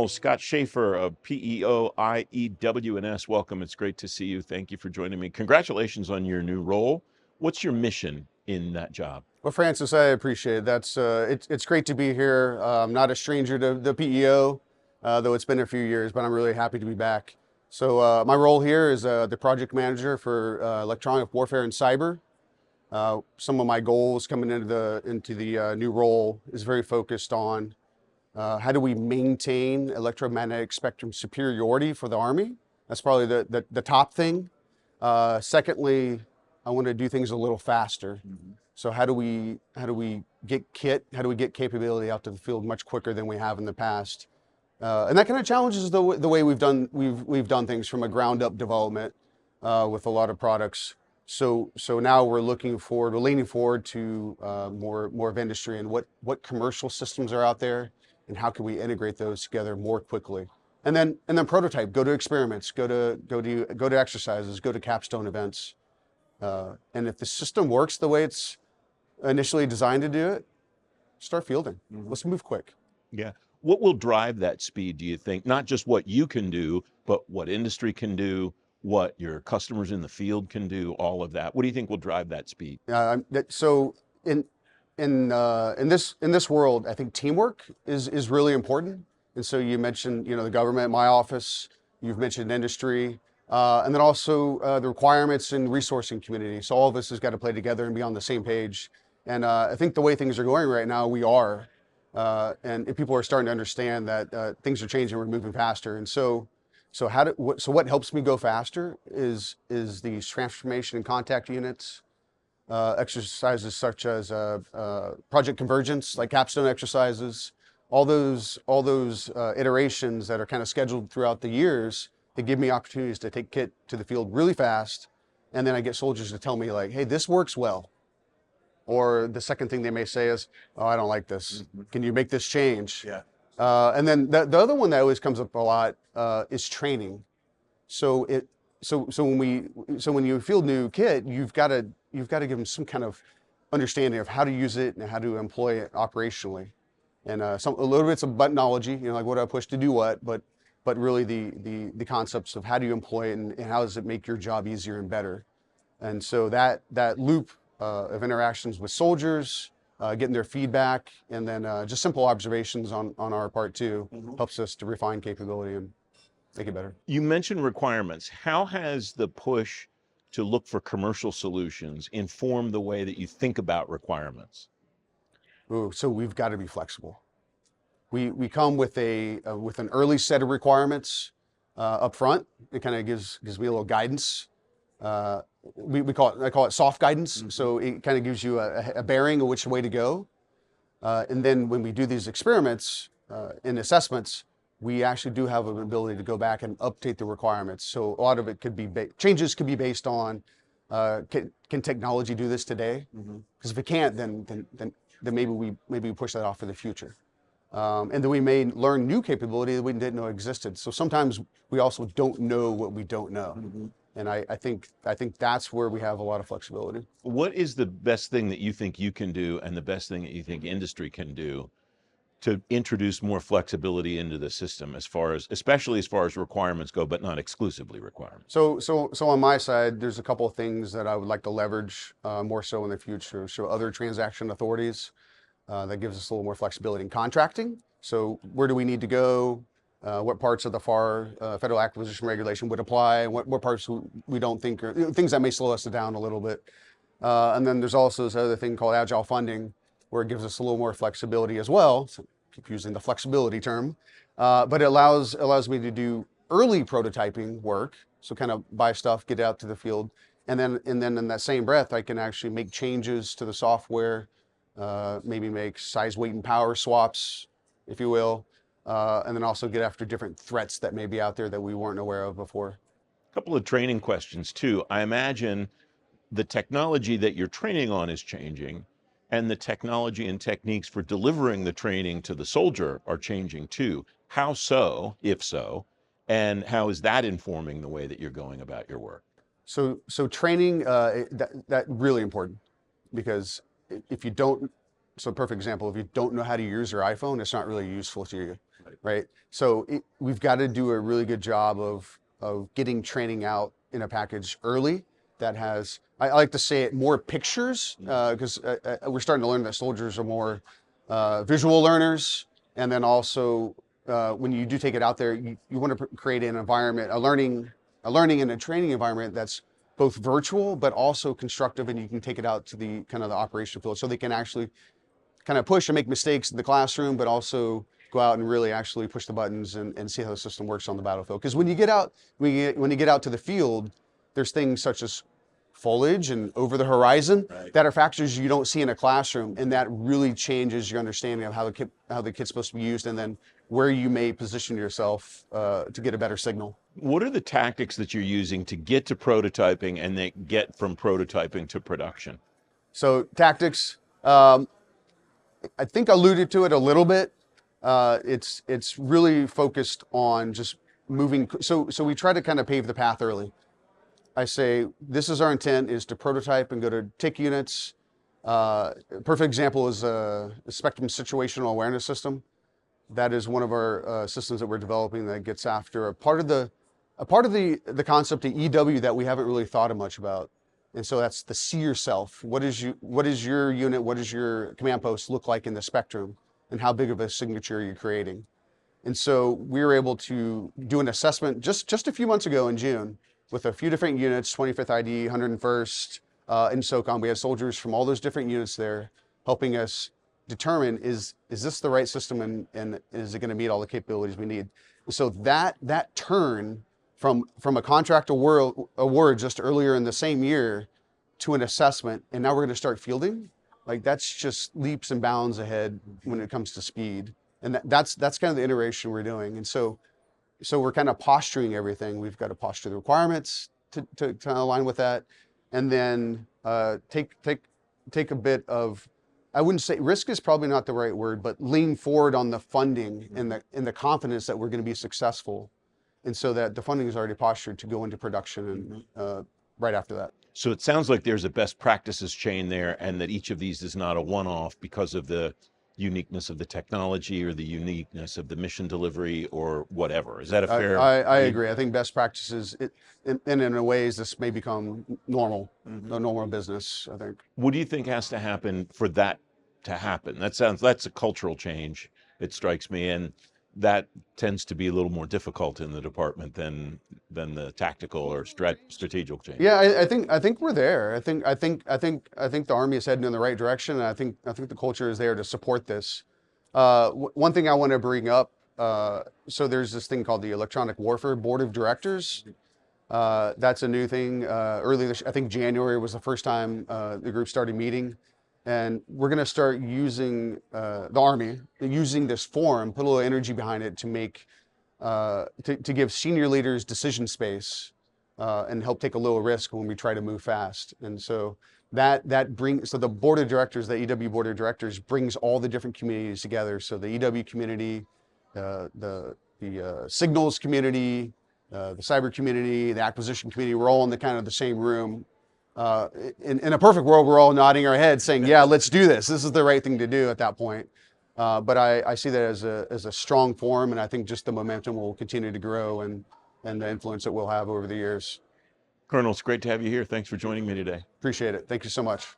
General Scott Schaefer of PEO IEW&S. Welcome. It's great to see you. Thank you for joining me. Congratulations on your new role. What's your mission in that job? Well, Francis, I appreciate it. It's great to be here. I'm not a stranger to the PEO, though it's been a few years, but I'm really happy to be back. So my role here is the project manager for electronic warfare and cyber. Some of my goals coming into the new role is very focused on how do we maintain electromagnetic spectrum superiority for the Army? That's probably the top thing. Secondly, I want to do things a little faster. So how do we get kit? How do we get capability out to the field much quicker than we have in the past? And that kind of challenges the way we've done things from a ground up development with a lot of products. So now we're leaning forward to more of industry and what commercial systems are out there and how can we integrate those together more quickly. And then prototype, go to experiments, go to exercises, go to capstone events. And if the system works the way it's initially designed to do it, start fielding. Let's move quick. Yeah. What will drive that speed, do you think? Not just what you can do, but what industry can do, what your customers in the field can do, all of that. What do you think will drive that speed? So in this world, I think teamwork is really important. And so you mentioned, the government, my office, you've mentioned industry, and then also the requirements and resourcing community. So all of us has got to play together and be on the same page. And I think the way things are going right now, we are, and people are starting to understand that things are changing. We're moving faster, and so what helps me go faster is these transformation and contact units, exercises such as project convergence, like capstone exercises, all those iterations that are kind of scheduled throughout the years. They give me opportunities to take kit to the field really fast, and then I get soldiers to tell me like, "Hey, this works well." Or the second thing they may say is, "Oh, I don't like this. Can you make this change?" Yeah. And then the other one that always comes up a lot is training. So when you field new kit, you've got to give them some kind of understanding of how to use it and how to employ it operationally. And a little bit of buttonology, like what do I push to do what, but really the concepts of how do you employ it and how does it make your job easier and better. And so that loop of interactions with soldiers, getting their feedback, and then just simple observations on our part too, helps us to refine capability and make it better. You mentioned requirements. How has the push to look for commercial solutions informed the way that you think about requirements? So we've got to be flexible. We come with an early set of requirements up front. It kind of gives me a little guidance. I call it soft guidance. So it kind of gives you a bearing of which way to go. And then when we do these experiments and assessments, we actually do have an ability to go back and update the requirements. So a lot of it could be changes could be based on can technology do this today? Because if it can't, then maybe we push that off for the future. And then we may learn new capability that we didn't know existed. So sometimes we also don't know what we don't know. And I think that's where we have a lot of flexibility. What is the best thing that you think you can do and the best thing that you think industry can do to introduce more flexibility into the system, especially as far as requirements go, but not exclusively requirements? So on my side, there's a couple of things that I would like to leverage more so in the future. So other transaction authorities, that gives us a little more flexibility in contracting. So where do we need to go? What parts of the FAR, Federal Acquisition Regulation, would apply, and what parts we don't think are things that may slow us down a little bit. And then there's also this other thing called agile funding, where it gives us a little more flexibility as well. So I keep using the flexibility term, but it allows me to do early prototyping work. So kind of buy stuff, get out to the field, and then in that same breath, I can actually make changes to the software, maybe make size, weight, and power swaps, if you will. And then also get after different threats that may be out there that we weren't aware of before. A couple of training questions too. I imagine the technology that you're training on is changing, and the technology and techniques for delivering the training to the soldier are changing too. How so, if so, and how is that informing the way that you're going about your work? So training, that really important, because if you don't So a perfect example, if you don't know how to use your iPhone, it's not really useful to you, right? So we've got to do a really good job of getting training out in a package early that has, I like to say it, more pictures, because we're starting to learn that soldiers are more visual learners. And then also, when you do take it out there, you want to create an environment, a learning and a training environment that's both virtual but also constructive, and you can take it out to the kind of the operational field, so they can actually kind of push and make mistakes in the classroom, but also go out and really actually push the buttons and see how the system works on the battlefield. Because when you get out, when you get out to the field, there's things such as foliage and over the horizon that are factors you don't see in a classroom, and that really changes your understanding of how the kit's supposed to be used, and then where you may position yourself to get a better signal. What are the tactics that you're using to get to prototyping and then get from prototyping to production? So tactics, I think I alluded to it a little bit. It's really focused on just moving. So we try to kind of pave the path early. I say, this is our intent, is to prototype and go to TIC units. Perfect example is a spectrum situational awareness system. That is one of our systems that we're developing that gets after a part of the concept of EW that we haven't really thought much about. And so that's the see yourself. What is your unit, what does your command post look like in the spectrum, and how big of a signature are you creating? And so we were able to do an assessment just a few months ago in June with a few different units, 25th ID, 101st, in SOCOM. We had soldiers from all those different units there helping us determine, is this the right system, and is it going to meet all the capabilities we need? So that turn from a contract award just earlier in the same year to an assessment, and now we're going to start fielding, like that's just leaps and bounds ahead when it comes to speed. And that's kind of the iteration we're doing. And so we're kind of posturing everything. We've got to posture the requirements to align with that, and then take a bit of, I wouldn't say risk is probably not the right word, but lean forward on the funding and the confidence that we're going to be successful, and so that the funding is already postured to go into production and right after that. So it sounds like there's a best practices chain there, and that each of these is not a one-off because of the uniqueness of the technology or the uniqueness of the mission delivery or whatever. Is that a fair? I agree. I think best practices, in a ways, this may become normal, the normal business, I think. What do you think has to happen for that to happen? That's a cultural change, it strikes me, and that tends to be a little more difficult in the department than the tactical or strategic change. Yeah, I think we're there. I think the Army is heading in the right direction, and I think the culture is there to support this. One thing I want to bring up, so there's this thing called the Electronic Warfare Board of Directors. That's a new thing. Early this, I think January was the first time the group started meeting. And we're going to start using the Army, using this forum, put a little energy behind it to make, to give senior leaders decision space and help take a little risk when we try to move fast. And so that brings, so the board of directors, the EW board of directors, brings all the different communities together. So the EW community, the signals community, the cyber community, the acquisition community, we're all in the kind of the same room. In a perfect world, we're all nodding our heads saying, yeah, let's do this. This is the right thing to do at that point. But I see that as a strong forum, and I think just the momentum will continue to grow and the influence it will have over the years. Colonel, it's great to have you here. Thanks for joining me today. Appreciate it. Thank you so much.